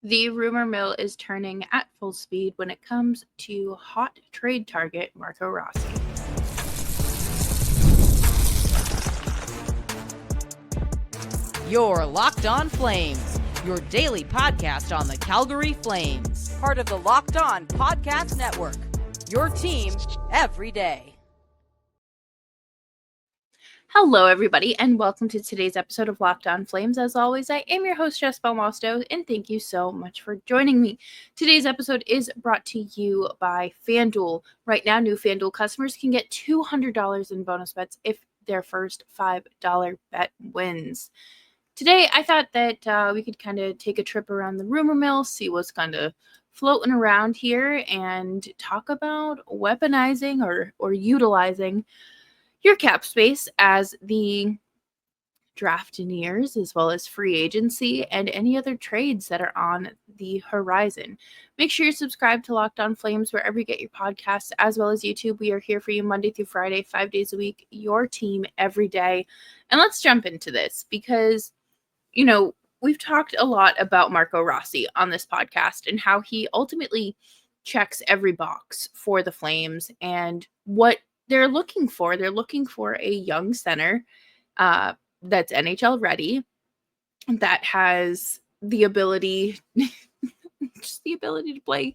The rumor mill is turning at full speed when it comes to hot trade target Marco Rossi. You're Locked On Flames, your daily podcast on the Calgary Flames. Part of the Locked On Podcast Network, your team every day. Hello, everybody, and welcome to today's episode of Locked On Flames. As always, I am your host, Jess Belmosto, and thank you so much for joining me. Today's episode is brought to you by FanDuel. Right now, new FanDuel customers can get $200 in bonus bets if their first $5 bet wins. Today, I thought that we could kind of take a trip around the rumor mill, see what's kind of floating around here, and talk about weaponizing or utilizing your cap space as the draft nears, as well as free agency and any other trades that are on the horizon. Make sure you're subscribed to Locked On Flames wherever you get your podcasts, as well as YouTube. We are here for you Monday through Friday, 5 days a week, your team every day. And let's jump into this because, we've talked a lot about Marco Rossi on this podcast and how he ultimately checks every box for the Flames and what they're looking for. They're looking for a young center that's NHL ready, that has the ability, just the ability to play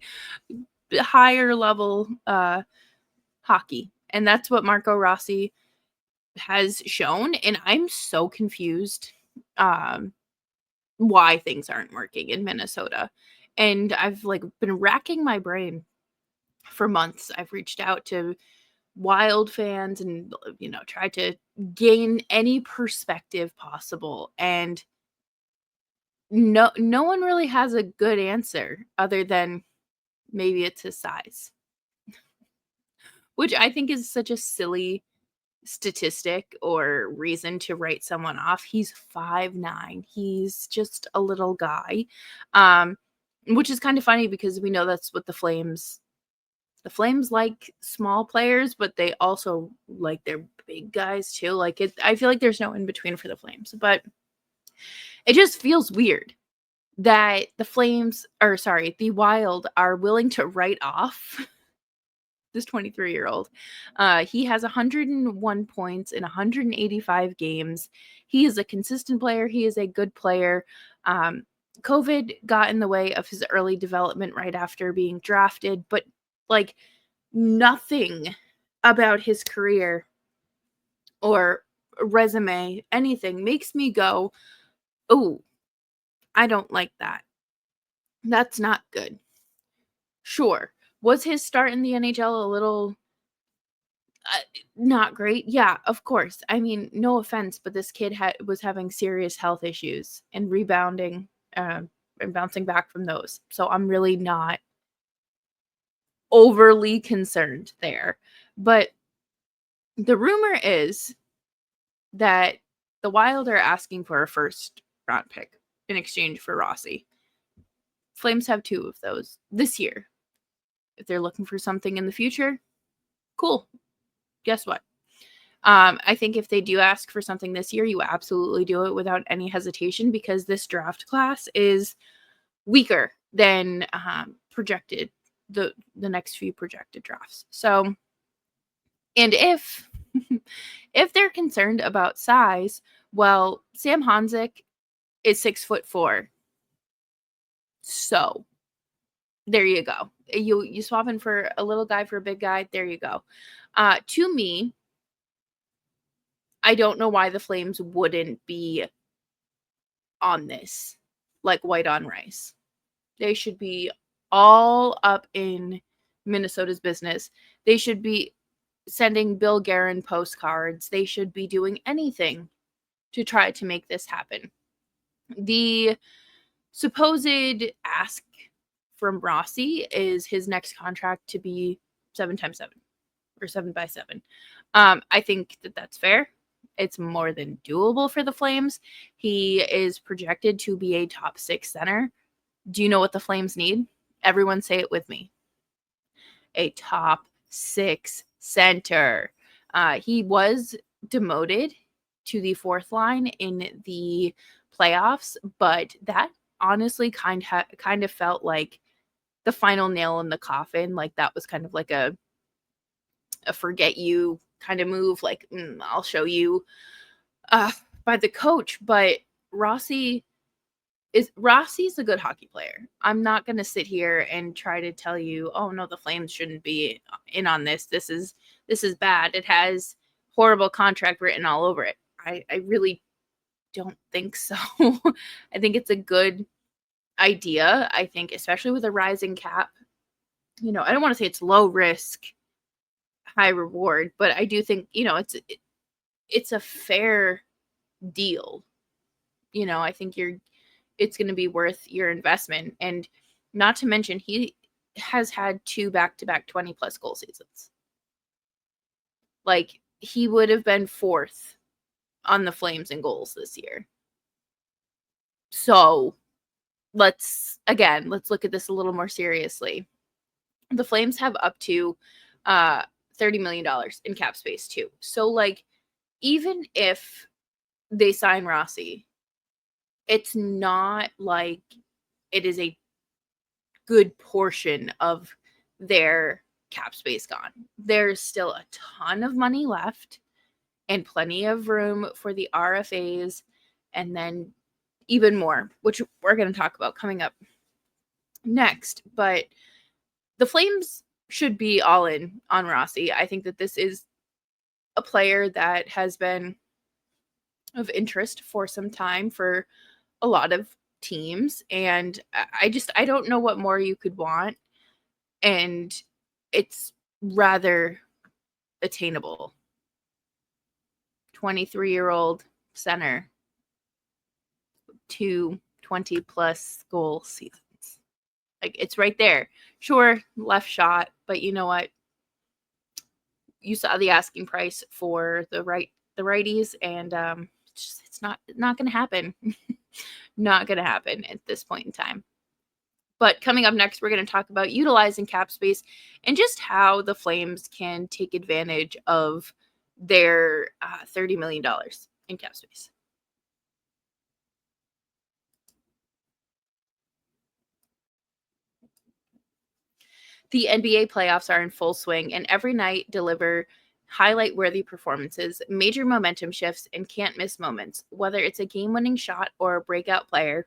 higher level hockey. And that's what Marco Rossi has shown. And I'm so confused why things aren't working in Minnesota. And I've been racking my brain for months. I've reached out to Wild fans and try to gain any perspective possible, and no one really has a good answer other than maybe it's his size, which I think is such a silly statistic or reason to write someone off. He's 5'9". He's just a little guy, which is kind of funny because we know that's what the Flames like small players, but they also like their big guys too. I feel like there's no in between for the Flames, but it just feels weird that the Wild are willing to write off this 23-year-old. He has 101 points in 185 games. He is a consistent player. He is a good player. COVID got in the way of his early development right after being drafted, but nothing about his career or resume, anything makes me go, oh, I don't like that. That's not good. Sure. Was his start in the NHL a little not great? Yeah, of course. I mean, no offense, but this kid was having serious health issues and rebounding and bouncing back from those. So I'm really not overly concerned there. But the rumor is that the Wild are asking for a first round pick in exchange for Rossi. Flames have 2 of those this year. If they're looking for something in the future, cool. Guess what? I think if they do ask for something this year, you absolutely do it without any hesitation, because this draft class is weaker than projected the next few projected drafts. So, and if they're concerned about size, well, Sam Honzek is 6'4". So there you go. You swap in for a little guy for a big guy. There you go. To me, I don't know why the Flames wouldn't be on this like white on rice. They should be all up in Minnesota's business. They should be sending Bill Guerin postcards. They should be doing anything to try to make this happen. The supposed ask from Rossi is his next contract to be 7x7 or 7x7. I think that that's fair. It's more than doable for the Flames. He is projected to be a top 6 center. Do you know what the Flames need? Everyone say it with me. A top 6 center. He was demoted to the 4th line in the playoffs, but that honestly kind of felt like the final nail in the coffin. Like that was kind of like a forget you kind of move. Like I'll show you by the coach. But Rossi's a good hockey player. I'm not going to sit here and try to tell you, oh no, the Flames shouldn't be in on this. This is bad. It has horrible contract written all over it. I really don't think so. I think it's a good idea. I think especially with a rising cap, I don't want to say it's low risk, high reward, but I do think, it's a fair deal. I think it's going to be worth your investment. And not to mention, he has had 2 back-to-back 20-plus goal seasons. Like, he would have been 4th on the Flames in goals this year. So, let's look at this a little more seriously. The Flames have up to $30 million in cap space, too. So, like, even if they sign Rossi, it's not like it is a good portion of their cap space gone. There's still a ton of money left and plenty of room for the RFAs, and then even more, which we're going to talk about coming up next. But the Flames should be all in on Rossi. I think that this is a player that has been of interest for some time for a lot of teams, and I don't know what more you could want, and it's rather attainable. 23-year-old center, 2 20-plus goal seasons. Like, it's right there. Sure, left shot, but you know what? You saw the asking price for the righties, and it's not going to happen. Not going to happen at this point in time. But coming up next, we're going to talk about utilizing cap space and just how the Flames can take advantage of their $30 million in cap space. The NBA playoffs are in full swing, and every night deliver highlight-worthy performances, major momentum shifts, and can't-miss moments. Whether it's a game-winning shot or a breakout player,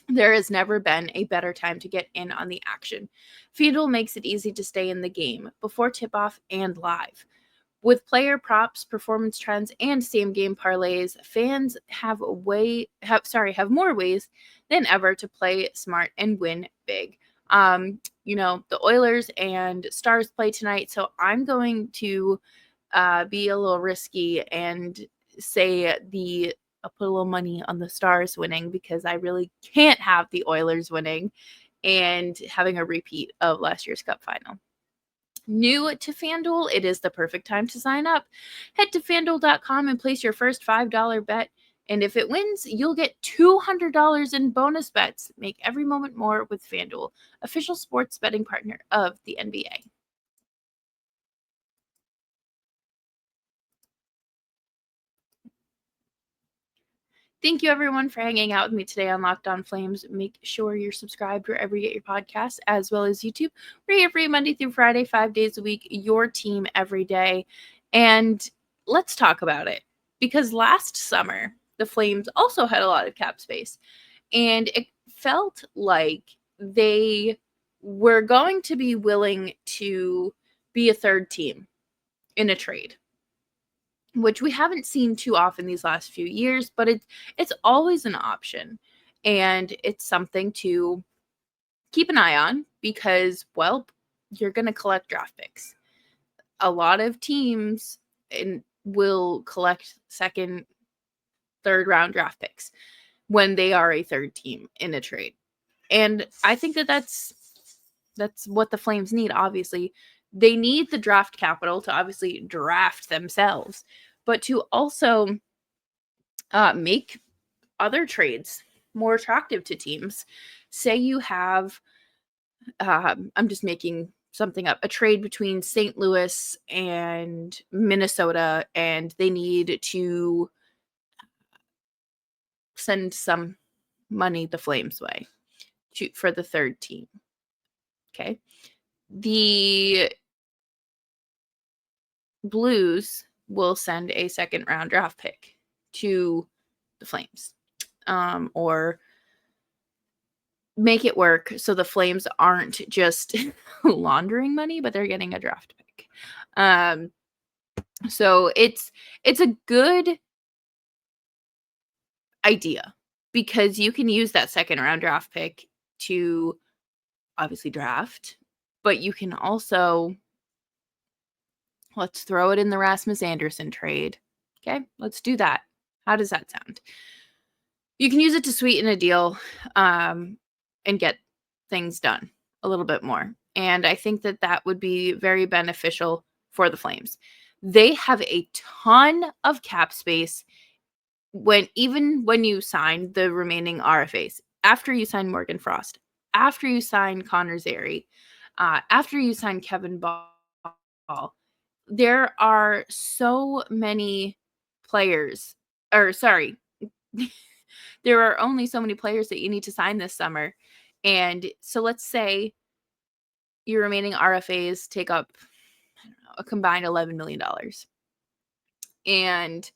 there has never been a better time to get in on the action. FanDuel makes it easy to stay in the game before tip-off and live. With player props, performance trends, and same-game parlays, fans have more ways than ever to play smart and win big. The Oilers and Stars play tonight, so I'm going to be a little risky and say I'll put a little money on the Stars winning, because I really can't have the Oilers winning and having a repeat of last year's Cup final. New to FanDuel, it is the perfect time to sign up. Head to FanDuel.com and place your first $5 bet. And if it wins, you'll get $200 in bonus bets. Make every moment more with FanDuel, official sports betting partner of the NBA. Thank you, everyone, for hanging out with me today on Locked On Flames. Make sure you're subscribed wherever you get your podcasts, as well as YouTube. We're here for you Monday through Friday, 5 days a week, your team every day. And let's talk about it, because last summer, the Flames also had a lot of cap space, and it felt like they were going to be willing to be a third team in a trade, which we haven't seen too often these last few years, but it's always an option, and it's something to keep an eye on, because, well, you're going to collect draft picks. A lot of teams will collect second, third round draft picks when they are a third team in a trade. And I think that that's what the Flames need. Obviously, they need the draft capital to obviously draft themselves, but to also make other trades more attractive to teams. Say you have, I'm just making something up, a trade between St. Louis and Minnesota, and they need to send some money the Flames' way for the third team. Okay. The Blues will send a second round draft pick to the Flames, or make it work so the Flames aren't just laundering money, but they're getting a draft pick. So it's a good idea because you can use that second round draft pick to obviously draft, but you can also, let's throw it in the Rasmus Andersson trade. Okay, let's do that. How does that sound? You can use it to sweeten a deal, and get things done a little bit more. And I think that that would be very beneficial for the Flames. They have a ton of cap space even when you sign the remaining RFAs, after you sign Morgan Frost, after you sign Connor Zary, after you sign Kevin Ball, there are so many players, or sorry, there are only so many players that you need to sign this summer. And so let's say your remaining RFAs take up, I don't know, a combined $11 million. And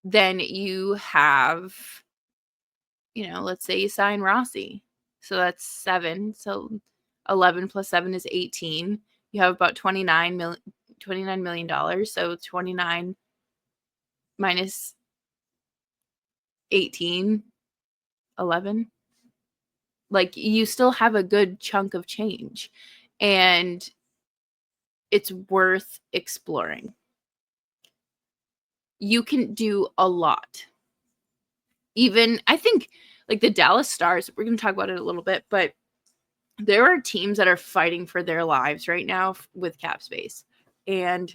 then you have, let's say you sign Rossi. So that's 7. So 11 plus 7 is 18. You have about $29 million. So 29 minus 18, 11. Like, you still have a good chunk of change, and it's worth exploring. You can do a lot. Even, I think, like the Dallas Stars, we're going to talk about it a little bit, but there are teams that are fighting for their lives right now with cap space. And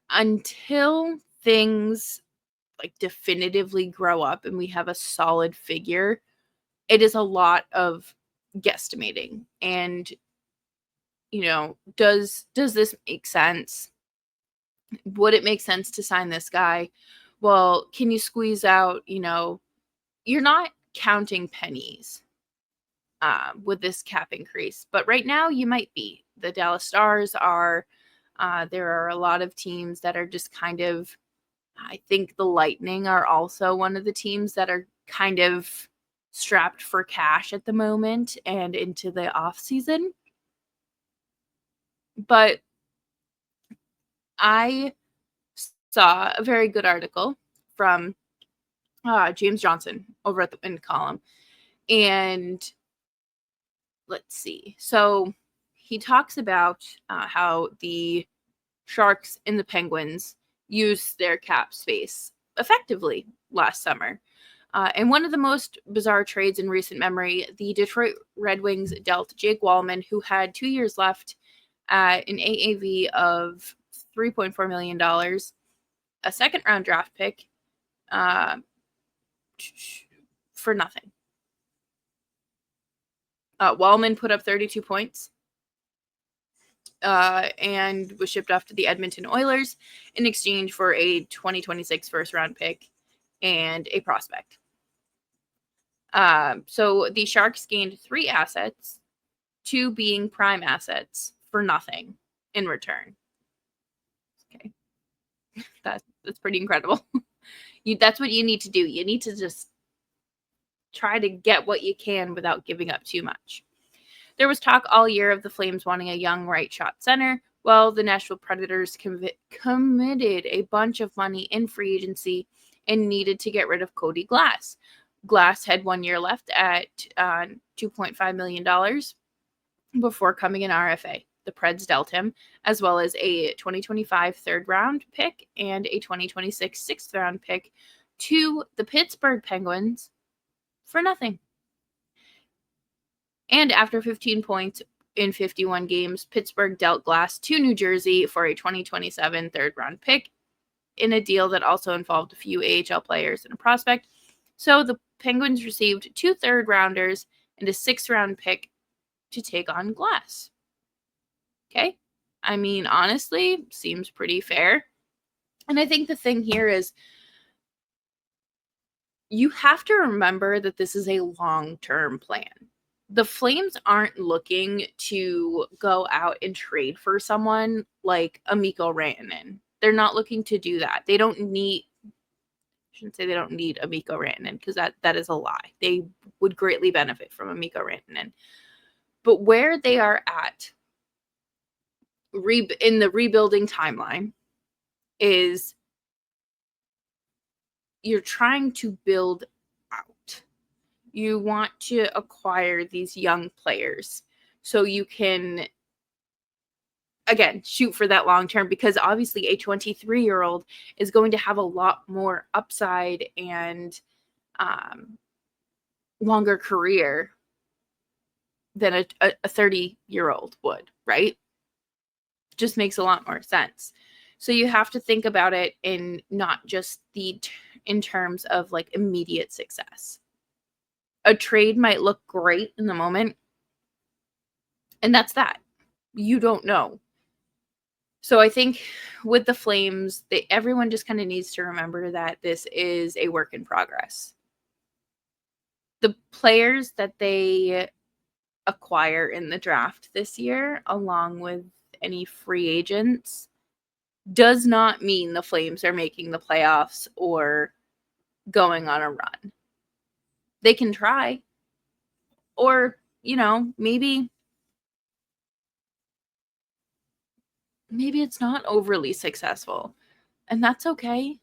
until things like definitively grow up and we have a solid figure, it is a lot of guesstimating. And, does this make sense? Would it make sense to sign this guy? Well, can you squeeze out, you're not counting pennies with this cap increase, but right now you might be. The Dallas Stars are, there are a lot of teams that are just kind of, I think the Lightning are also one of the teams that are kind of strapped for cash at the moment and into the off season. But I saw a very good article from James Johnson over at in the column. And let's see. So he talks about how the Sharks and the Penguins used their cap space effectively last summer. And one of the most bizarre trades in recent memory, the Detroit Red Wings dealt Jake Wallman, who had 2 years left at an AAV of $3.4 million, a second round draft pick, for nothing. Wallman put up 32 points and was shipped off to the Edmonton Oilers in exchange for a 2026 first round pick and a prospect. So the Sharks gained 3 assets, 2 being prime assets, for nothing in return. Okay. That's pretty incredible. That's what you need to do. You need to just try to get what you can without giving up too much. There was talk all year of the Flames wanting a young right shot center. Well, the Nashville Predators committed a bunch of money in free agency and needed to get rid of Cody Glass. Glass had 1 year left at $2.5 million before coming an RFA. The Preds dealt him, as well as a 2025 third round pick and a 2026 sixth round pick to the Pittsburgh Penguins for nothing. And after 15 points in 51 games, Pittsburgh dealt Glass to New Jersey for a 2027 third round pick in a deal that also involved a few AHL players and a prospect. So the Penguins received 2 third rounders and a 6th round pick to take on Glass. Okay. I mean, honestly, seems pretty fair. And I think the thing here is you have to remember that this is a long-term plan. The Flames aren't looking to go out and trade for someone like Mikko Rantanen. They're not looking to do that. They don't need, I shouldn't say they don't need a Mikko Rantanen, because that is a lie. They would greatly benefit from a Mikko Rantanen. But where they are at in the rebuilding timeline is you're trying to build out. You want to acquire these young players so you can, again, shoot for that long term, because obviously a 23-year-old is going to have a lot more upside and longer career than a 30-year-old would, right? Just makes a lot more sense. So you have to think about it in not just in terms of like immediate success. A trade might look great in the moment, and that's that. You don't know. So I think with the Flames, everyone just kind of needs to remember that this is a work in progress. The players that they acquire in the draft this year, along with any free agents, does not mean the Flames are making the playoffs or going on a run. They can try. Or, maybe it's not overly successful. And that's okay.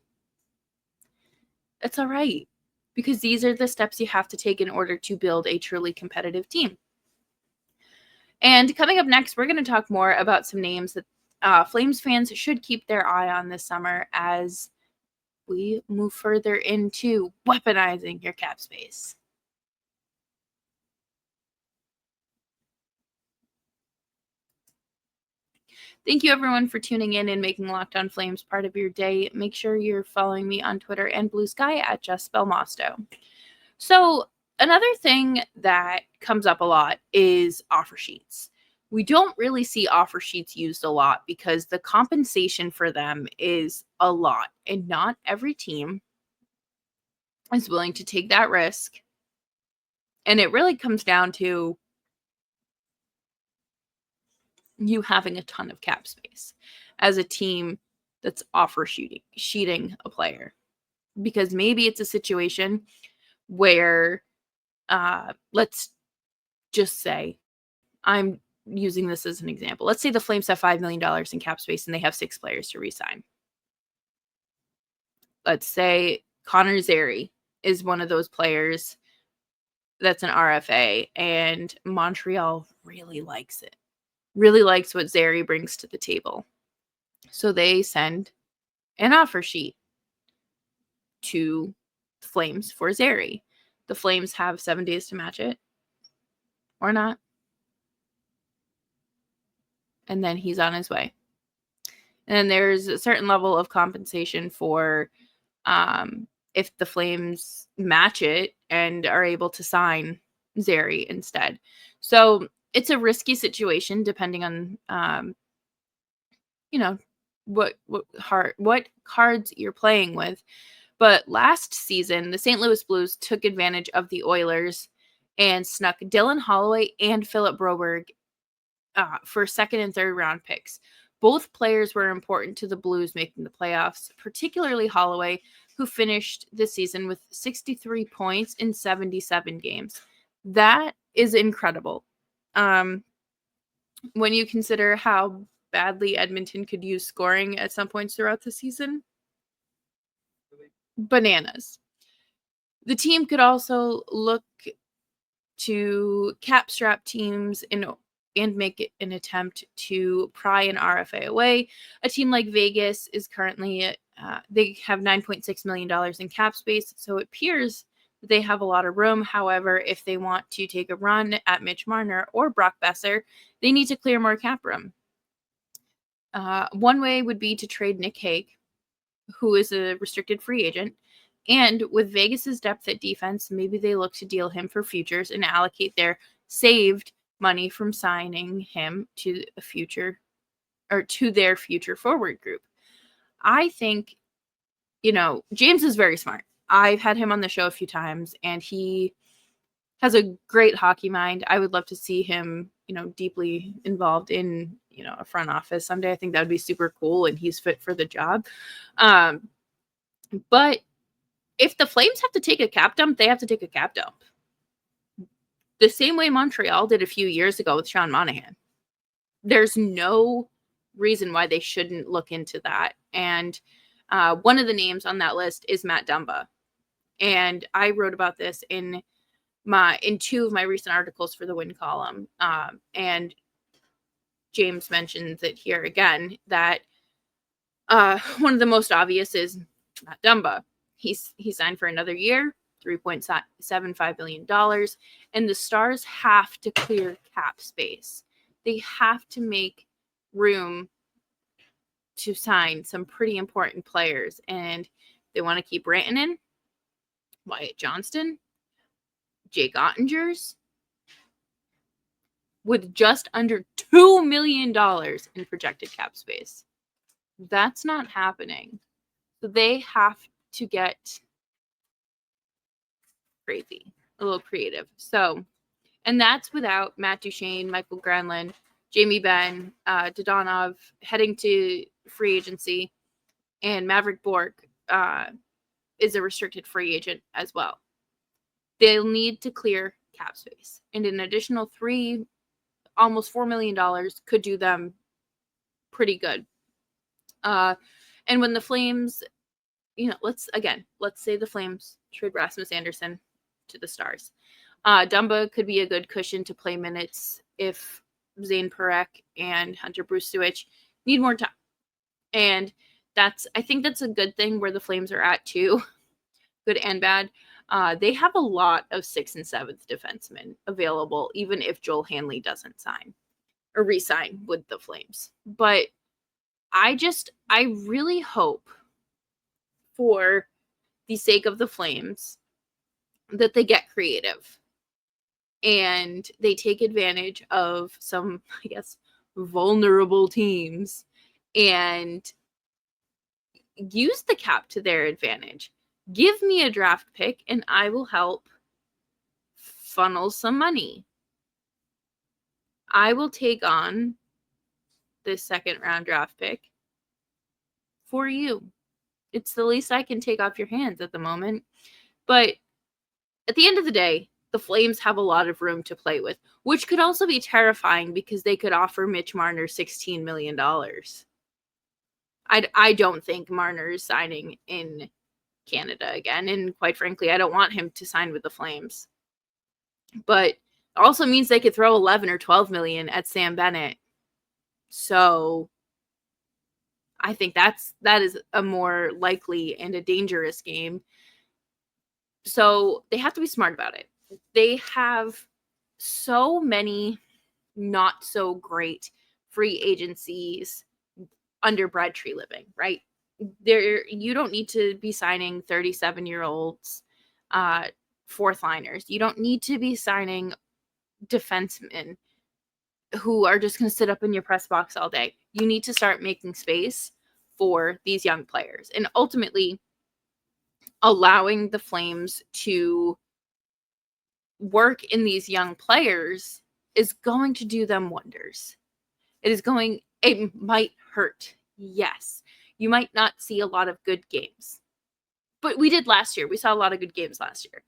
It's all right. Because these are the steps you have to take in order to build a truly competitive team. And coming up next, we're going to talk more about some names that Flames fans should keep their eye on this summer as we move further into weaponizing your cap space. Thank you, everyone, for tuning in and making Locked On Flames part of your day. Make sure you're following me on Twitter and Blue Sky at Just Belmosto. So another thing that comes up a lot is offer sheets. We don't really see offer sheets used a lot because the compensation for them is a lot, and not every team is willing to take that risk. And it really comes down to you having a ton of cap space as a team that's offer sheeting a player. Because maybe it's a situation where, let's just say, I'm using this as an example. Let's say the Flames have $5 million in cap space and they have 6 players to re-sign. Let's say Connor Zary is one of those players that's an RFA, and Montreal really likes it. Really likes what Zary brings to the table. So they send an offer sheet to the Flames for Zary. The Flames have 7 days to match it or not. And then he's on his way. And there's a certain level of compensation for if the Flames match it and are able to sign Zary instead. So it's a risky situation depending on, what cards you're playing with. But last season, the St. Louis Blues took advantage of the Oilers and snuck Dylan Holloway and Philip Broberg for second and third round picks. Both players were important to the Blues making the playoffs, particularly Holloway, who finished the season with 63 points in 77 games. That is incredible. When you consider how badly Edmonton could use scoring at some points throughout the season, bananas. The team could also look to cap strap teams and make it an attempt to pry an RFA away. A team like Vegas is currently, they have $9.6 million in cap space, so it appears that they have a lot of room. However, if they want to take a run at Mitch Marner or Brock Besser, they need to clear more cap room. One way would be to trade Nick Hague, who is a restricted free agent. And with Vegas's depth at defense, maybe they look to deal him for futures and allocate their saved money from signing him to a future or to their future forward group. I think, James is very smart. I've had him on the show a few times, and he has a great hockey mind. I would love to see him, deeply involved in, a front office someday. I think that would be super cool, and he's fit for the job. But if the Flames have to take a cap dump, they have to take a cap dump. The same way Montreal did a few years ago with Sean Monahan. There's no reason why they shouldn't look into that. And one of the names on that list is Matt Dumba. And I wrote about this in two of my recent articles for the Win column. And James mentions it here again, that one of the most obvious is Matt Dumba. He signed for another year, $3.75 billion, and the Stars have to clear cap space. They have to make room to sign some pretty important players, and they want to keep Rantanen, Wyatt Johnston, Jake Ottingers, with just under $2 million in projected cap space. That's not happening. So they have to get crazy, a little creative. So, and that's without Matt Duchene, Michael Granlund, Jamie Benn, Dodonov heading to free agency, and Maverick Bourque is a restricted free agent as well. They'll need to clear cap space, and an additional almost $4 million could do them pretty good. And when the Flames, let's say the Flames trade Rasmus Andersson to the Stars. Dumba could be a good cushion to play minutes if Zane Parekh and Hunter Brustewicz need more time. And I think that's a good thing where the Flames are at too, good and bad. They have a lot of 6th and 7th defensemen available, even if Joel Hanley doesn't sign or re-sign with the Flames. But I really hope, for the sake of the Flames, that they get creative and they take advantage of some, I guess, vulnerable teams and use the cap to their advantage. Give me a draft pick and I will help funnel some money. I will take on this 2nd round draft pick for you. It's the least I can take off your hands at the moment. But at the end of the day, the Flames have a lot of room to play with, which could also be terrifying because they could offer Mitch Marner $16 million. I don't think Marner is signing in Canada again, and quite frankly, I don't want him to sign with the Flames. But it also means they could throw 11 or 12 million at Sam Bennett. So I think that is a more likely and a dangerous game. So they have to be smart about it. They have so many not so great free agencies under Brad Treliving, right? You don't need to be signing 37-year-olds, 4th liners. You don't need to be signing defensemen who are just going to sit up in your press box all day. You need to start making space for these young players and ultimately allowing the Flames to work in these young players is going to do them wonders. It might hurt. Yes. You might not see a lot of good games, but we did last year. We saw a lot of good games last year.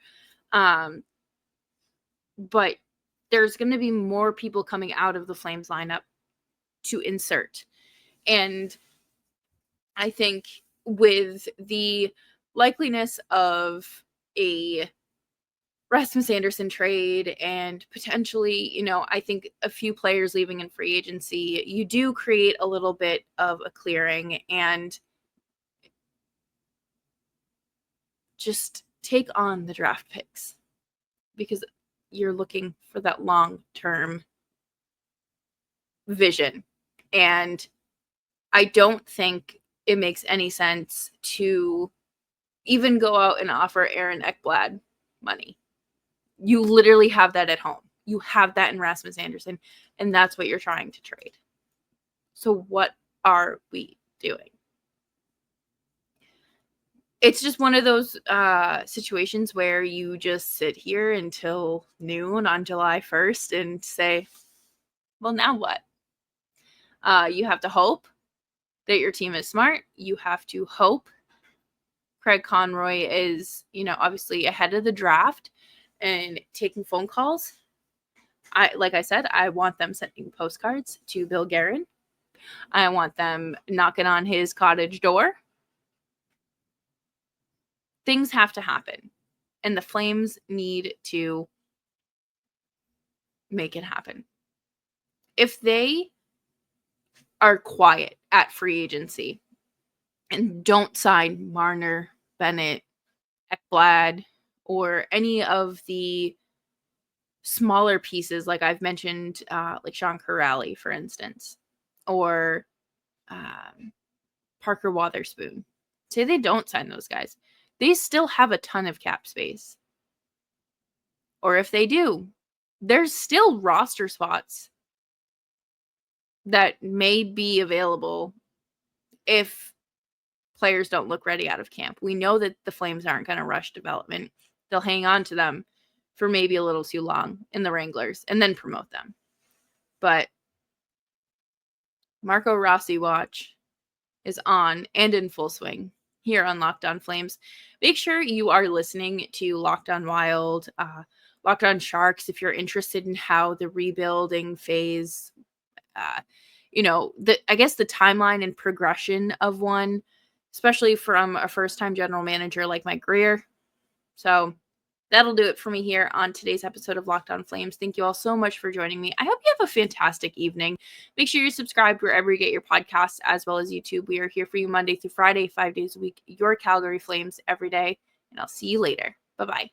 But there's going to be more people coming out of the Flames lineup to insert. And I think with the likeliness of a Rasmus Andersson trade and potentially, I think a few players leaving in free agency, you do create a little bit of a clearing and just take on the draft picks because you're looking for that long-term vision. And I don't think it makes any sense to even go out and offer Aaron Ekblad money. You literally have that at home. You have that in Rasmus Andersson, and that's what you're trying to trade. So what are we doing? it's just one of those situations where you just sit here until noon on July 1st and say, well, now what? You have to hope that your team is smart. You have to hope Craig Conroy is, obviously ahead of the draft and taking phone calls. Like I said, I want them sending postcards to Bill Guerin. I want them knocking on his cottage door. Things have to happen, and the Flames need to make it happen. If they are quiet at free agency and don't sign Marner, Bennett, Ekblad, or any of the smaller pieces, like I've mentioned, like Sean Corrali, for instance, or Parker Wotherspoon, say they don't sign those guys, they still have a ton of cap space. Or if they do, there's still roster spots that may be available if players don't look ready out of camp. We know that the Flames aren't going to rush development. They'll hang on to them for maybe a little too long in the Wranglers and then promote them. But Marco Rossi watch is on and in full swing here on Locked On Flames. Make sure you are listening to Locked On Wild, Locked On Sharks if you're interested in how the rebuilding phase, I guess the timeline and progression of one, especially from a first-time general manager like Mike Greer. So that'll do it for me here on today's episode of Locked On Flames. Thank you all so much for joining me. I hope you have a fantastic evening. Make sure you're subscribed wherever you get your podcasts, as well as YouTube. We are here for you Monday through Friday, 5 days a week. Your Calgary Flames every day. And I'll see you later. Bye-bye.